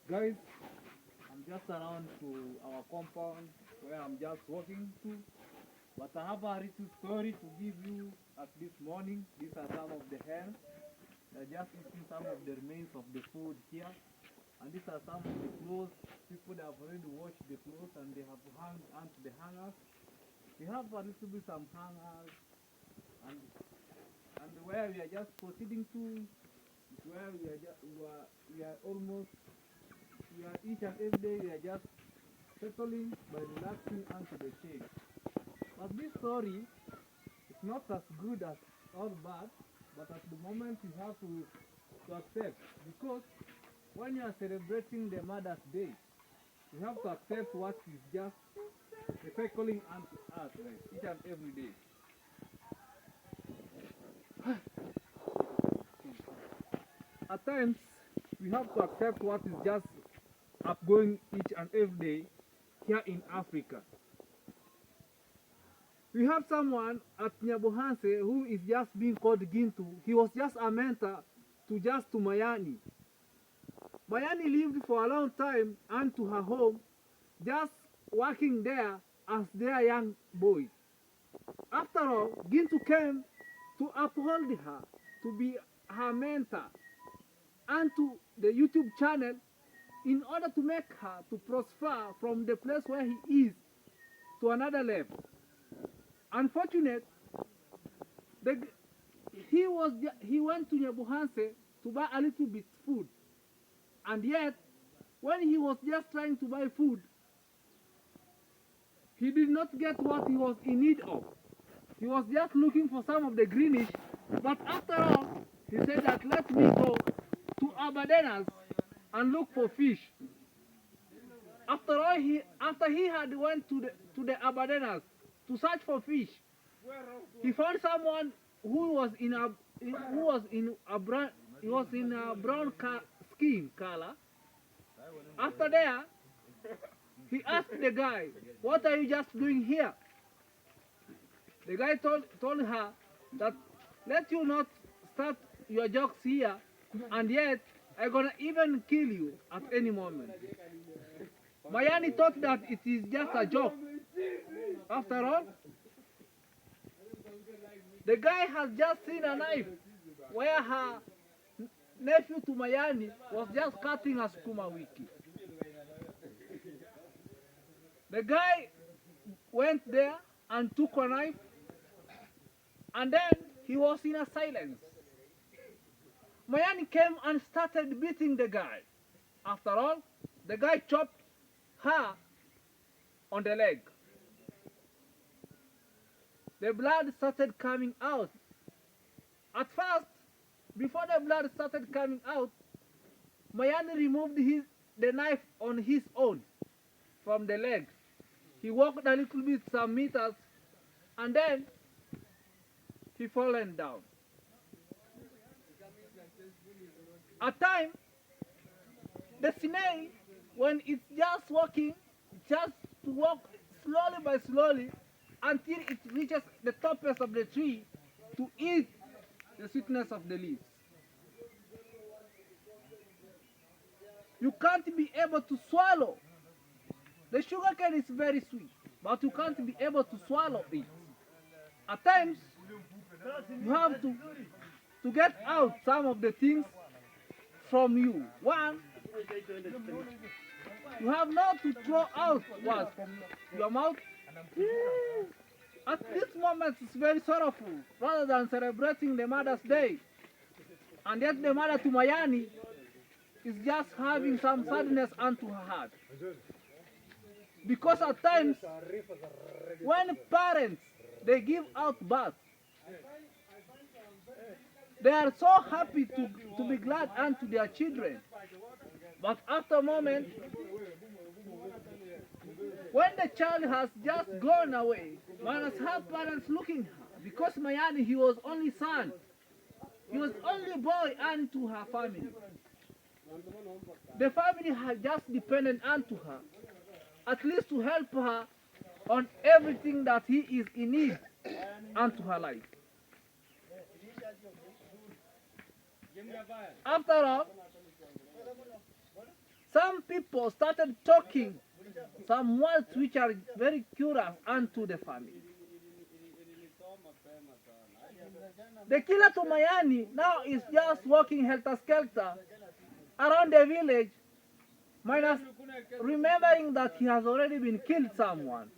Guys, I'm just around to our compound where I'm just walking to, but I have a little story to give you at this morning. These are some of the hens. They're just eating some of the remains of the food here. And these are some of the clothes. People that have already washed the clothes and they have hung onto the hangers. We have a little bit some hangers, and where we are just proceeding to is where we are almost, we are each and every day we are just settling by relaxing onto the shade. But this story is not as good as all bad, but at the moment you have to accept, because when you are celebrating the Mother's Day, you have to accept what is just circling onto us, right, each and every day. At times, we have to accept what is just upgoing each and every day here in Africa. We have someone at Nyabohanse who is just being called Gintu. He was just a mentor to Mayani. Mayani lived for a long time and to her home, just working there as their young boy. After all, Gintu came to uphold her, to be her mentor, and to the YouTube channel in order to make her to prosper from the place where he is to another level. Unfortunate, he went to Nyabuhanse to buy a little bit food, and yet when he was just trying to buy food, he did not get what he was in need of. He was just looking for some of the greenish, but after all, he said that let me go to Abadenas and look for fish. After all, after he had went to the Abadenas to search for fish, he found someone who was in a brown skin color. After there, he asked the guy, "What are you just doing here?" The guy told her that let you not start your jokes here, and yet I'm gonna even kill you at any moment. Mayani thought that it is just a joke. After all, the guy has just seen a knife where her nephew to Mayani was just cutting a sukuma wiki. The guy went there and took a knife, and then he was in a silence. Mayani came and started beating the guy. After all, the guy chopped her on the leg. The blood started coming out. At first, before the blood started coming out, Mayani removed the knife on his own from the leg. He walked a little bit, some meters, and then he fallen down. At times, the snail, when it's just walking, just to walk slowly by slowly until it reaches the topest of the tree to eat the sweetness of the leaves. You can't be able to swallow. The sugar cane is very sweet, but you can't be able to swallow it. At times, you have to get out some of the things from you. One, you have not to throw out what from your mouth. At this moment, it's very sorrowful, rather than celebrating the Mother's Day. And yet the mother to Mayani is just having some sadness unto her heart. Because at times, when parents, they give out birth, they are so happy to be glad unto their children. But after a moment, when the child has just gone away, one has her parents looking her. Because Mayani, he was only son. He was only boy unto her family. The family had just depended unto her, at least to help her on everything that he is in need unto her life. After all, some people started talking some words which are very curious unto the family. The killer to Mayani now is just walking helter-skelter around the village, minus remembering that he has already been killed someone.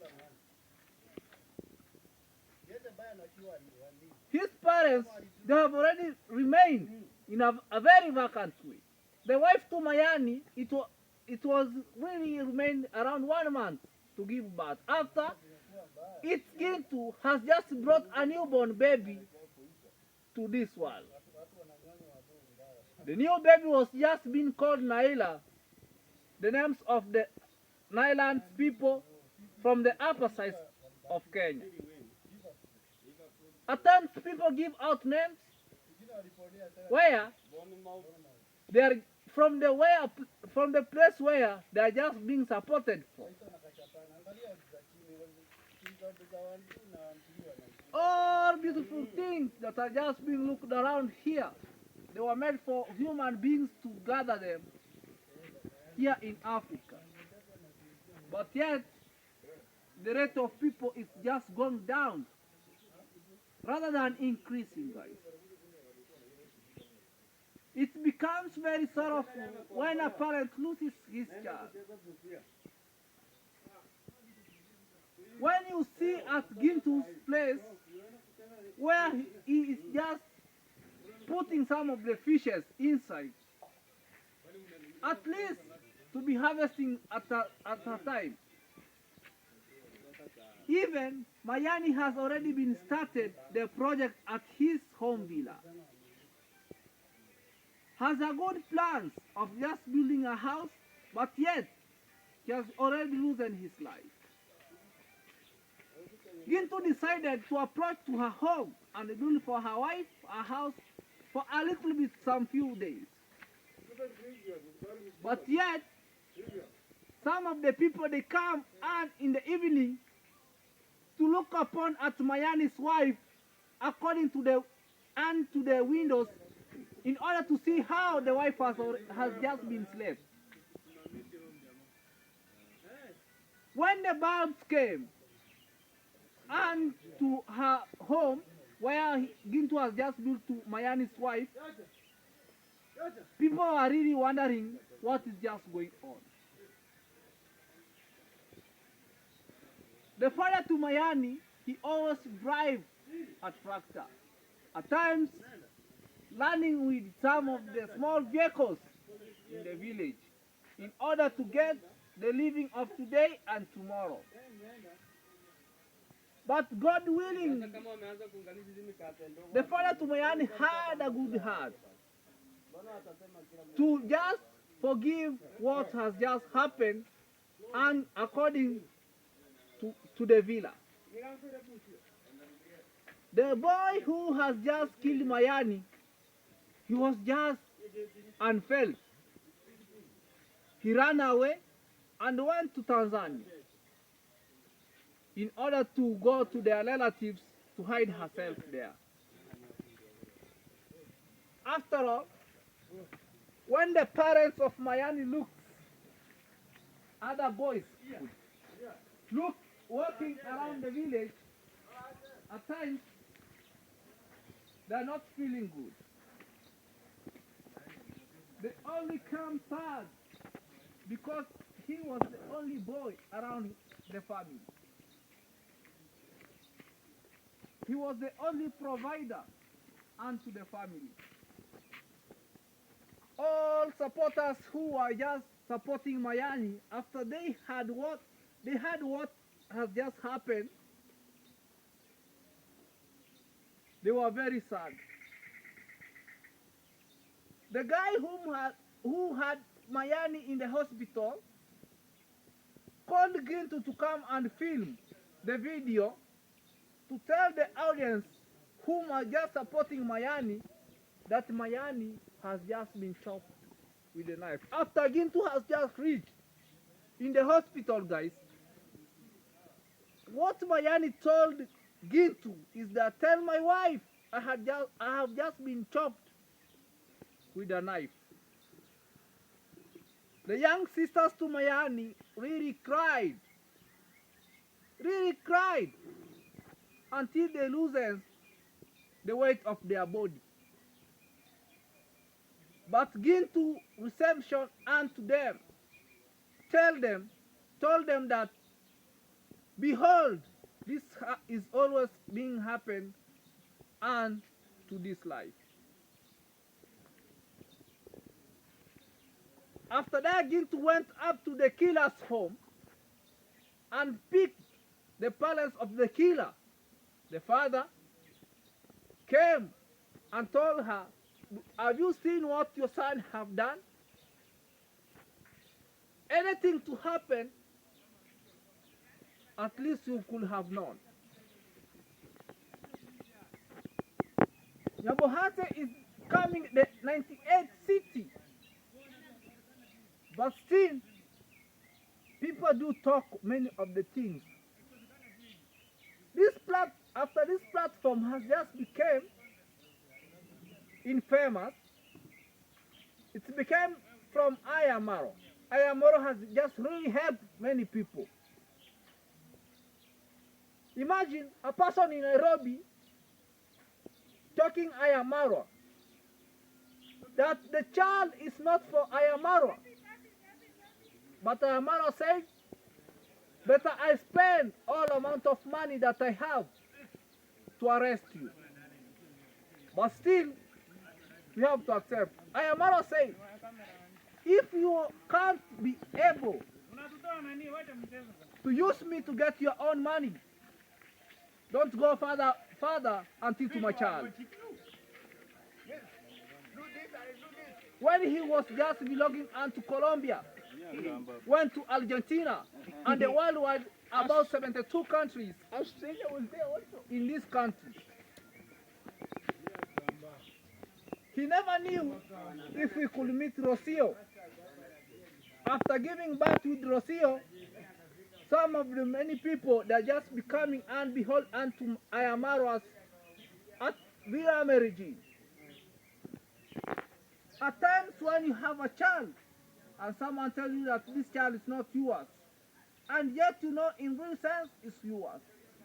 His parents, they have already remained in a very vacant way. The wife to Mayani, it was really remained around 1 month to give birth. After, its Gintu has just brought a newborn baby to this world. The new baby was just being called Naila, the names of the Nylands people from the upper side of Kenya. At times people give out names where they are from the place where they are just being supported from. All beautiful things that are just being looked around here, they were made for human beings to gather them here in Africa. But yet, the rate of people is just going down rather than increasing, guys. It becomes very sorrowful when a parent loses his child. When you see at Gintu's place where he is just putting some of the fishes inside, at least to be harvesting at a time. Even Mayani has already been started the project at his home villa. Has a good plans of just building a house, but yet he has already loosened his life. Gintu decided to approach to her home and build for her wife a house for a little bit, some few days. But yet, some of the people, they come and in the evening to look upon at Mayani's wife according to the windows in order to see how the wife has just been slept. When the birds came and to her home where Gintu has just built to Mayani's wife, people are really wondering what is just going on. The father to Mayani, he always drives a tractor. At times, landing with some of the small vehicles in the village in order to get the living of today and tomorrow. But God willing, the father to Mayani had a good heart to just forgive what has just happened and according to the villa. The boy who has just killed Mayani, he was just unfelt. He ran away and went to Tanzania in order to go to their relatives to hide herself there. After all, when the parents of Mayani looked, other boys look walking around the village, at times they are not feeling good. They only come sad because he was the only boy around the family. He was the only provider unto the family. All supporters who were just supporting Mayani, after they had what has just happened, they were very sad. The guy who had Mayani in the hospital called Gintu to come and film the video to tell the audience whom are just supporting Mayani that Mayani has just been shot with a knife. After Gintu has just reached in the hospital, guys, what Mayani told Gintu is that, tell my wife I have just been chopped with a knife. The young sisters to Mayani really cried until they loosened the weight of their body. But came to reception and to them, told them that, behold, this is always being happened and to this life. After that, Gintu went up to the killer's home and picked the parents of the killer. The father came and told her, have you seen what your son have done? Anything to happen, at least you could have known. Nyabohate is coming the 98th city. But still, people do talk many of the things. After this platform has just become infamous, it became from Ayamaro. Ayamaro has just really helped many people. Imagine a person in Nairobi talking Ayamaro, that the child is not for Ayamaro. But Ayamaro said, better I spend all amount of money that I have to arrest you. But still, we have to accept. Ayamaro said, if you can't be able to use me to get your own money, don't go further until to my child. When he was just belonging to Colombia, went to Argentina, and the worldwide about 72 countries. Australia was there also. In this country. He never knew if we could meet Rocio. After giving birth with Rocio, some of the many people that just becoming and behold unto Ayamaras at Villa Merigi. At times when you have a child and someone tells you that this child is not yours, and yet you know in real sense it's yours.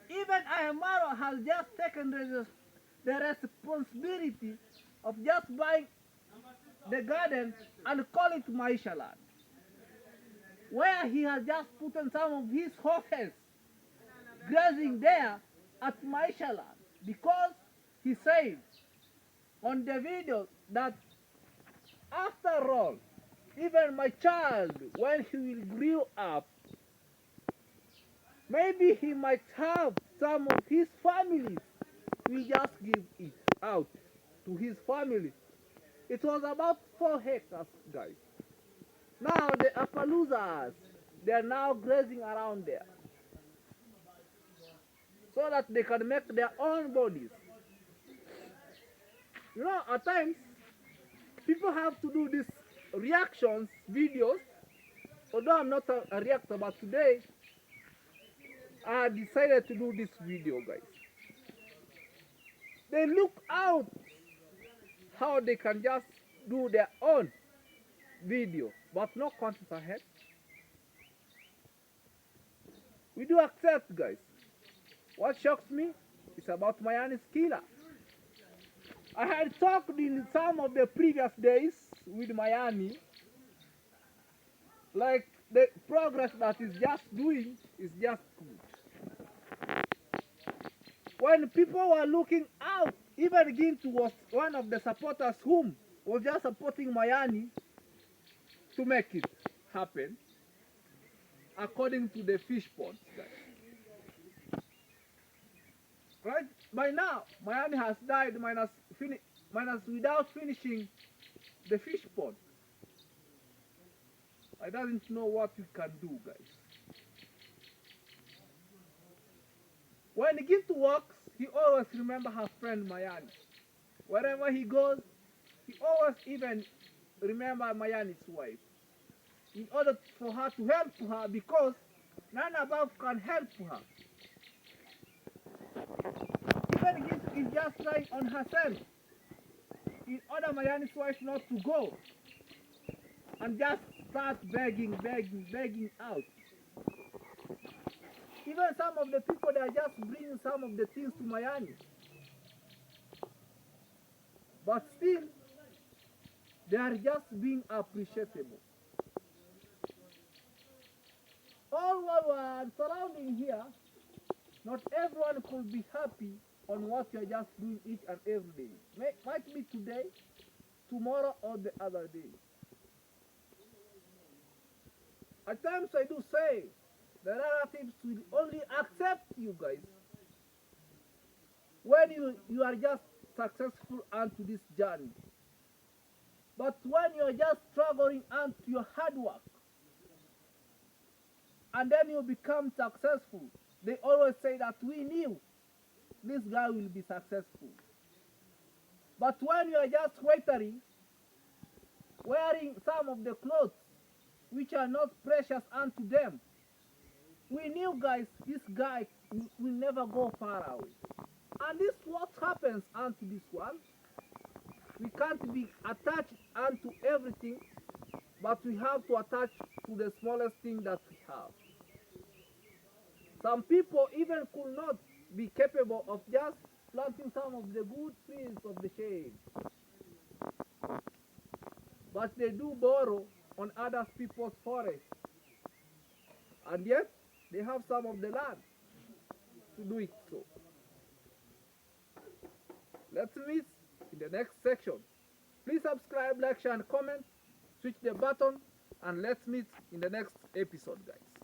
Even Ayamaro has just taken the responsibility of just buying the garden and call it Maisha land, where he has just put on some of his horses grazing there at Maisha land, because he said on the video that after all, even my child, when he will grow up, maybe he might have some of his families. We just give it out to his family. It was about 4 hectares, guys. Now the Appaloosas, they are now grazing around there, so that they can make their own bodies. You know, at times, people have to do these reactions videos, although I'm not a reactor, but today I decided to do this video, guys. They look out how they can just do their own video, but no content ahead. We do accept, guys. What shocks me is about MAYANI'S killer. I had talked in some of the previous days with Mayani, like the progress that is just doing is just good. When people were looking out, even Gintu was one of the supporters whom was just supporting Mayani to make it happen, according to the fish ponds, guys. Right? By now, Mayani has died minus without finishing the fish pond. I don't know what you can do, guys. When Gintu walks, he always remember her friend Mayani. Wherever he goes, he always even remember Mayani's wife, in order for her to help her, because none above can help her. Even Gintu is just trying on herself, in order Mayani's wife not to go and just start begging out. Even some of the people, they are just bringing some of the things to Mayani. But still, they are just being appreciable. All what we are surrounding here, not everyone could be happy on what you are just doing each and every day. Might be today, tomorrow, or the other day. At times I do say the relatives will only accept you guys when you are just successful onto this journey. But when you are just struggling onto your hard work, and then you become successful, they always say that we knew this guy will be successful. But when you are just waitering, wearing some of the clothes which are not precious unto them, we knew, guys, this guy will never go far away. And this is what happens unto this world. We can't be attached unto everything, but we have to attach to the smallest thing that we have. Some people even could not be capable of just planting some of the good trees of the shade, but they do borrow on other people's forests, and yet they have some of the land to do it so. Let's meet in the next section. Please subscribe, like, share, and comment. Switch the button, and let's meet in the next episode, guys.